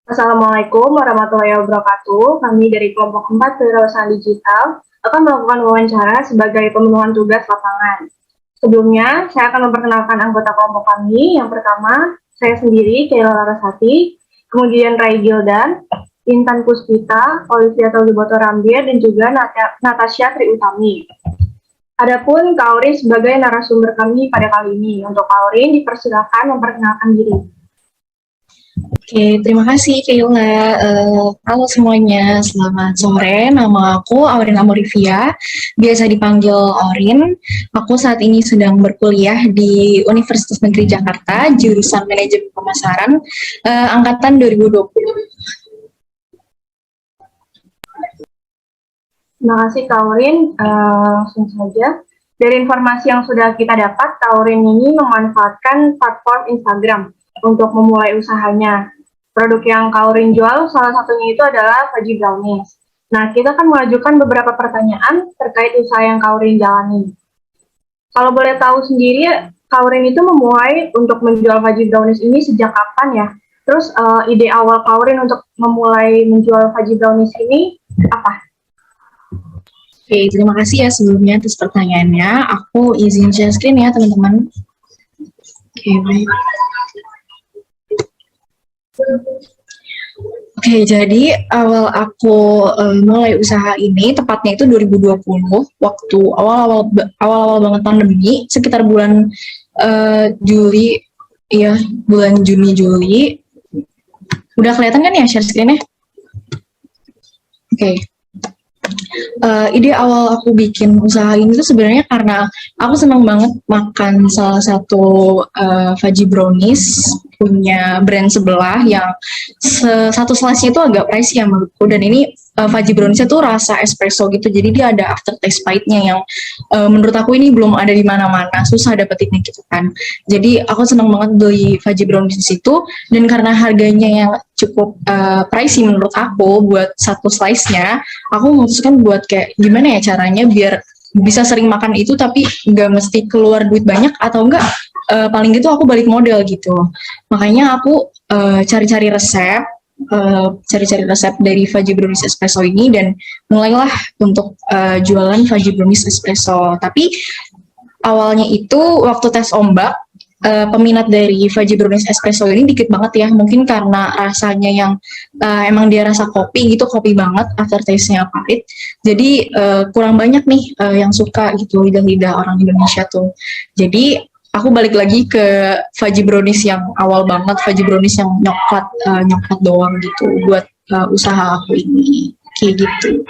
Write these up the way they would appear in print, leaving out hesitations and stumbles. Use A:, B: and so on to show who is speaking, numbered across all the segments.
A: Assalamualaikum warahmatullahi wabarakatuh. Kami dari kelompok 4 Kewirausahaan Digital akan melakukan wawancara sebagai pemenuhan tugas lapangan. Sebelumnya, saya akan memperkenalkan anggota kelompok kami. Yang pertama, saya sendiri, Keila Larasati, kemudian Rai Gildan, Intan Puspita, Olivia Toliboto Rambir, dan juga Natasha Triutami. Adapun Kak Aurin sebagai narasumber kami pada kali ini. Untuk Kak Aurin, dipersilakan memperkenalkan diri.
B: Oke, terima kasih Keila. Halo semuanya, selamat sore. Nama aku Aurin Amorivia, biasa dipanggil Aurin. Aku saat ini sedang berkuliah di Universitas Negeri Jakarta, jurusan Manajemen Pemasaran, angkatan 2020.
A: Terima kasih Kak Aurin. Langsung saja. Dari informasi yang sudah kita dapat, Kak Aurin ini memanfaatkan platform Instagram untuk memulai usahanya. Produk yang Kak Aurin jual salah satunya itu adalah Fudgy Brownies. Nah, kita akan mengajukan beberapa pertanyaan terkait usaha yang Kak Aurin jalani. Kalau boleh tahu sendiri, Kak Aurin itu memulai untuk menjual Fudgy Brownies ini sejak kapan ya? Terus ide awal Kak Aurin untuk memulai menjual Fudgy Brownies ini apa?
B: Oke, terima kasih ya sebelumnya atas pertanyaannya. Aku izin share screen ya teman-teman. Oke, baik. Oke, jadi awal aku mulai usaha ini tepatnya itu 2020, waktu awal-awal banget pandemi, sekitar bulan Juli, ya bulan Juni Juli. Udah kelihatan kan ya share screen-nya? Oke. Ide awal aku bikin usaha ini tuh sebenarnya karena aku senang banget makan salah satu Fudgy Brownies punya brand sebelah yang satu slice itu agak pricey ya menurutku, dan ini Fudgy Brownies itu rasa espresso gitu, jadi dia ada aftertaste pahitnya yang menurut aku ini belum ada di mana-mana, susah dapetinnya gitu kan. Jadi aku senang banget beli Fudgy Brownies di situ, dan karena harganya yang cukup pricey menurut aku buat satu slice-nya, aku memutuskan buat kayak gimana ya caranya biar bisa sering makan itu tapi nggak mesti keluar duit banyak, atau enggak paling gitu aku balik modal gitu. Makanya aku cari-cari resep, dari Fudgy Brownies Espresso ini, dan mulailah untuk jualan Fudgy Brownies Espresso. Tapi awalnya itu waktu tes ombak, peminat dari Fudgy Brownies Espresso ini dikit banget ya, mungkin karena rasanya yang emang dia rasa kopi gitu, kopi banget, aftertaste-nya pahit, jadi kurang banyak nih yang suka gitu lidah-lidah orang Indonesia tuh. Jadi aku balik lagi ke Fudgy Brownies yang awal banget, Fudgy Brownies yang nyoklat doang gitu buat usaha aku ini, kayak gitu.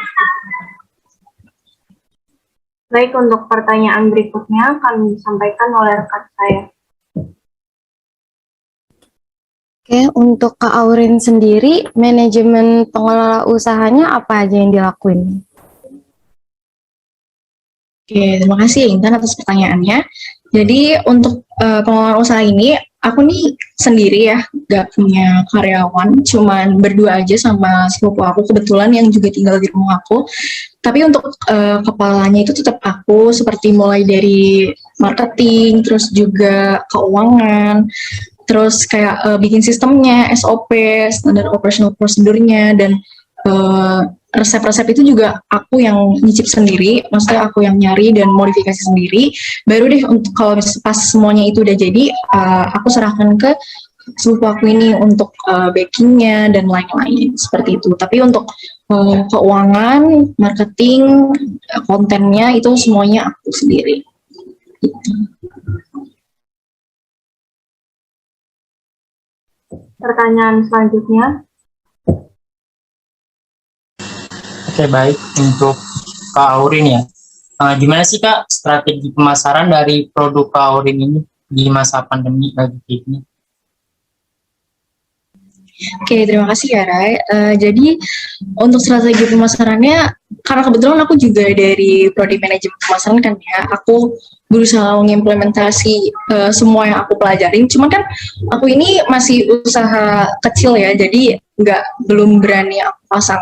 A: Baik, untuk pertanyaan berikutnya akan disampaikan oleh rekan saya.
C: Oke, untuk Kak Aurin sendiri, manajemen pengelola usahanya apa aja yang dilakuin?
B: Oke, terima kasih Intan atas pertanyaannya. Jadi untuk pengelolaan usaha ini, aku nih sendiri ya, gak punya karyawan, cuman berdua aja sama sepupu aku kebetulan yang juga tinggal di rumah aku. Tapi untuk kepalanya itu tetap aku, seperti mulai dari marketing, terus juga keuangan, terus kayak bikin sistemnya, SOP, standar operational procedure-nya, dan resep-resep itu juga aku yang nyicip sendiri, maksudnya aku yang nyari dan modifikasi sendiri. Baru deh untuk kalau pas semuanya itu udah jadi, aku serahkan ke sepupu aku ini untuk backingnya dan lain-lain seperti itu. Tapi untuk keuangan, marketing, kontennya itu semuanya aku sendiri.
A: Pertanyaan selanjutnya.
D: Oke, baik. Untuk Kak Aurin ya, gimana sih Kak strategi pemasaran dari produk Kak Aurin ini di masa pandemi lagi ini?
B: Oke, terima kasih ya Rai. Jadi untuk strategi pemasarannya, karena kebetulan aku juga dari prodi manajemen pemasaran kan ya, aku berusaha mengimplementasi semua yang aku pelajarin. Cuman kan aku ini masih usaha kecil ya, jadi belum berani aku pasang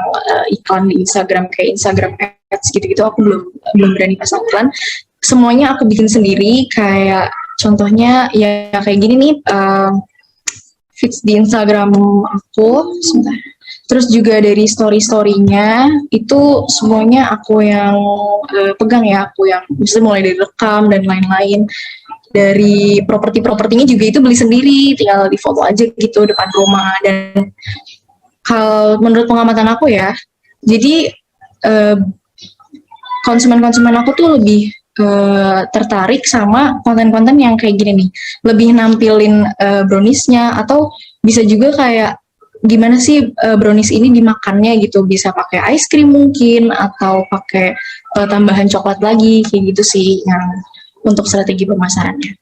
B: iklan di Instagram kayak Instagram Ads gitu-gitu. Aku belum berani pasang iklan. Semuanya aku bikin sendiri, kayak contohnya ya kayak gini nih. feeds di Instagram aku. Sebentar. Terus juga dari story-storynya itu semuanya aku yang pegang ya, aku yang bisa mulai dari rekam dan lain-lain. Dari properti-propertinya juga itu beli sendiri, tinggal di foto aja gitu depan rumah. Dan hal menurut pengamatan aku ya, jadi konsumen-konsumen aku tuh lebih tertarik sama konten-konten yang kayak gini nih, lebih nampilin browniesnya, atau bisa juga kayak gimana sih brownies ini dimakannya gitu, bisa pakai ice cream mungkin atau pakai tambahan coklat lagi kayak gitu sih yang untuk strategi pemasarannya.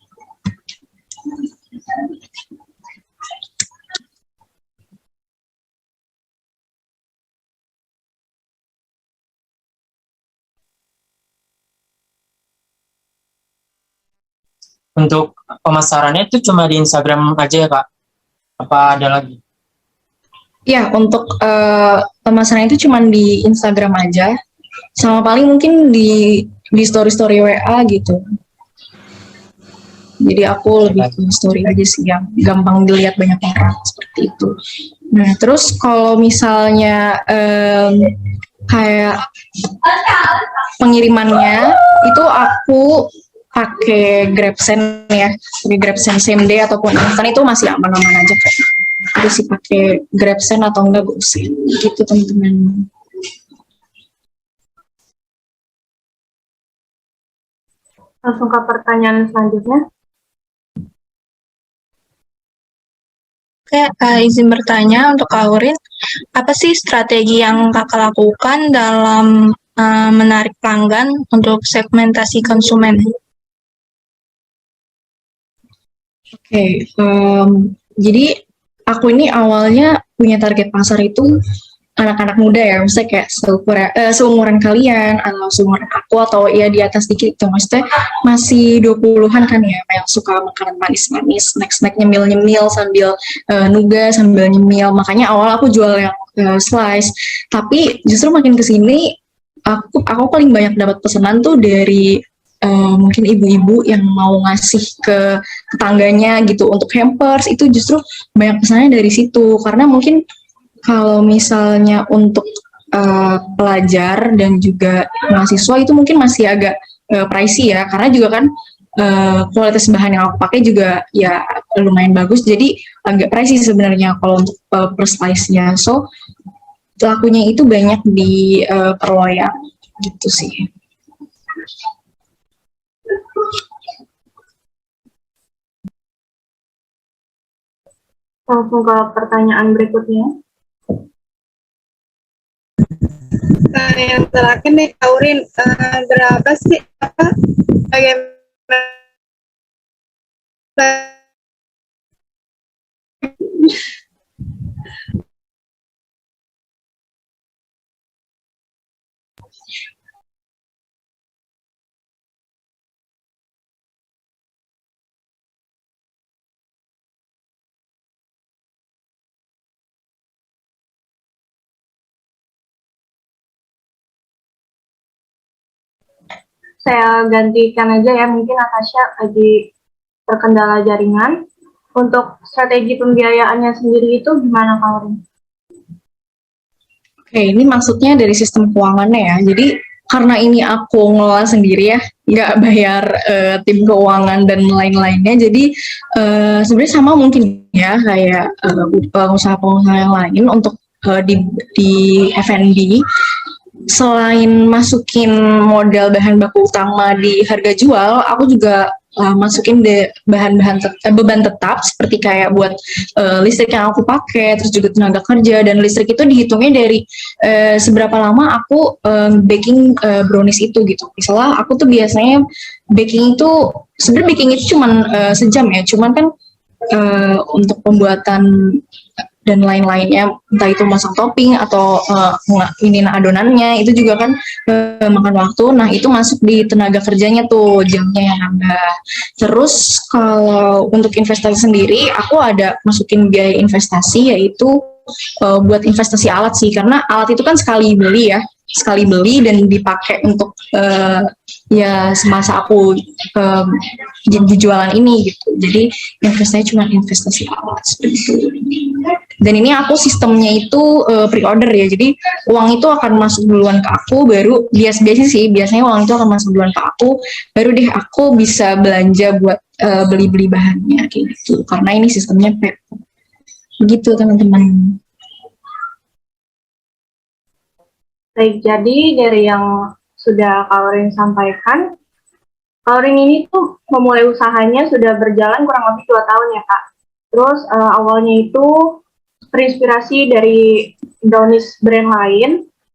D: Untuk pemasarannya itu cuma di Instagram aja ya Kak? Apa ada lagi?
B: Ya, untuk pemasaran itu cuma di Instagram aja, sama paling mungkin di story-story WA gitu. Jadi aku lebih ke story aja sih yang gampang dilihat banyak orang seperti itu. Nah, terus kalau misalnya kayak pengirimannya itu aku pakai GrabSend ya, pakai GrabSend same day ataupun instan itu masih aman-aman aja kok. Jadi sih pakai GrabSend atau enggak GoSend gitu teman-teman.
A: Langsung ke pertanyaan selanjutnya.
E: Oke, izin bertanya untuk Kak Aurin, apa sih strategi yang Kakak lakukan dalam menarik pelanggan untuk segmentasi konsumen?
B: Oke, jadi aku ini awalnya punya target pasar itu anak-anak muda ya, maksudnya kayak seumuran kalian atau seumuran aku atau ya di atas dikit gitu, maksudnya masih 20-an kan ya, yang suka makanan manis-manis, snack-snack nyemil-nyemil sambil nuga sambil nyemil, makanya awal aku jual yang slice, tapi justru makin kesini aku paling banyak dapat pesanan tuh dari mungkin ibu-ibu yang mau ngasih ke tetangganya gitu untuk hampers, itu justru banyak pesannya dari situ, karena mungkin kalau misalnya untuk pelajar dan juga mahasiswa itu mungkin masih agak pricey ya, karena juga kan kualitas bahan yang aku pakai juga ya lumayan bagus, jadi agak pricey sebenarnya kalau untuk per slice-nya. So lakunya itu banyak di perloyang gitu sih.
A: Langsung ke pertanyaan berikutnya.
F: Yang terakhir nih, Aurin, berapa sih bagaimana
A: Saya gantikan aja ya, mungkin Natasha lagi terkendala jaringan. Untuk strategi pembiayaannya sendiri itu gimana Kak Aurin?
B: Oke, ini maksudnya dari sistem keuangannya ya. Jadi karena ini aku ngelola sendiri ya, nggak bayar tim keuangan dan lain-lainnya. Jadi sebenarnya sama mungkin ya kayak pengusaha-pengusaha yang lain untuk di F&B. Selain masukin modal bahan baku utama di harga jual, aku juga masukin beban tetap seperti kayak buat listrik yang aku pakai, terus juga tenaga kerja, dan listrik itu dihitungnya dari seberapa lama aku baking brownies itu gitu. Misalnya aku tuh biasanya baking itu sebenarnya baking itu cuman sejam ya, cuman kan untuk pembuatan dan lain-lainnya, entah itu masang topping atau ini adonannya, itu juga kan makan waktu. Nah, itu masuk di tenaga kerjanya tuh, jamnya yang nambah. Terus kalau untuk investasi sendiri, aku ada masukin biaya investasi, yaitu buat investasi alat sih, karena alat itu kan sekali beli dan dipakai untuk ya semasa aku di jualan ini gitu. Jadi investasinya cuma investasi alat seperti itu. Dan ini aku sistemnya itu pre-order ya, jadi uang itu akan masuk duluan ke aku, baru biasanya uang itu akan masuk duluan ke aku, baru deh aku bisa belanja buat beli-beli bahannya kayak gitu. Karena ini sistemnya PO. Begitu teman-teman.
A: Baik, jadi dari yang sudah Kak Aurin sampaikan, Kak Aurin ini tuh memulai usahanya sudah berjalan kurang lebih 2 tahun ya Kak. Terus awalnya itu terinspirasi dari brownies brand lain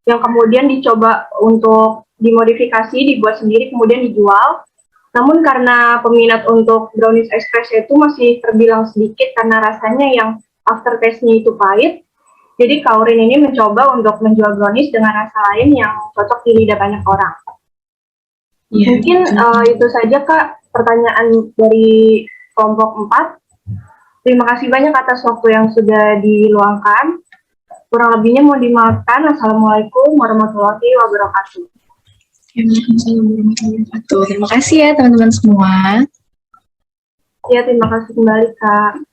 A: yang kemudian dicoba untuk dimodifikasi, dibuat sendiri, kemudian dijual. Namun karena peminat untuk brownies espresso itu masih terbilang sedikit karena rasanya yang aftertaste-nya itu pahit, jadi Kak Aurin ini mencoba untuk menjual brownies dengan rasa lain yang cocok di lidah banyak orang.
B: Ya,
A: Mungkin itu saja Kak pertanyaan dari kelompok 4. Terima kasih banyak atas waktu yang sudah diluangkan. Kurang lebihnya mohon dimaafkan. Assalamualaikum warahmatullahi wabarakatuh.
B: Terima kasih ya teman-teman semua.
A: Ya, terima kasih kembali Kak.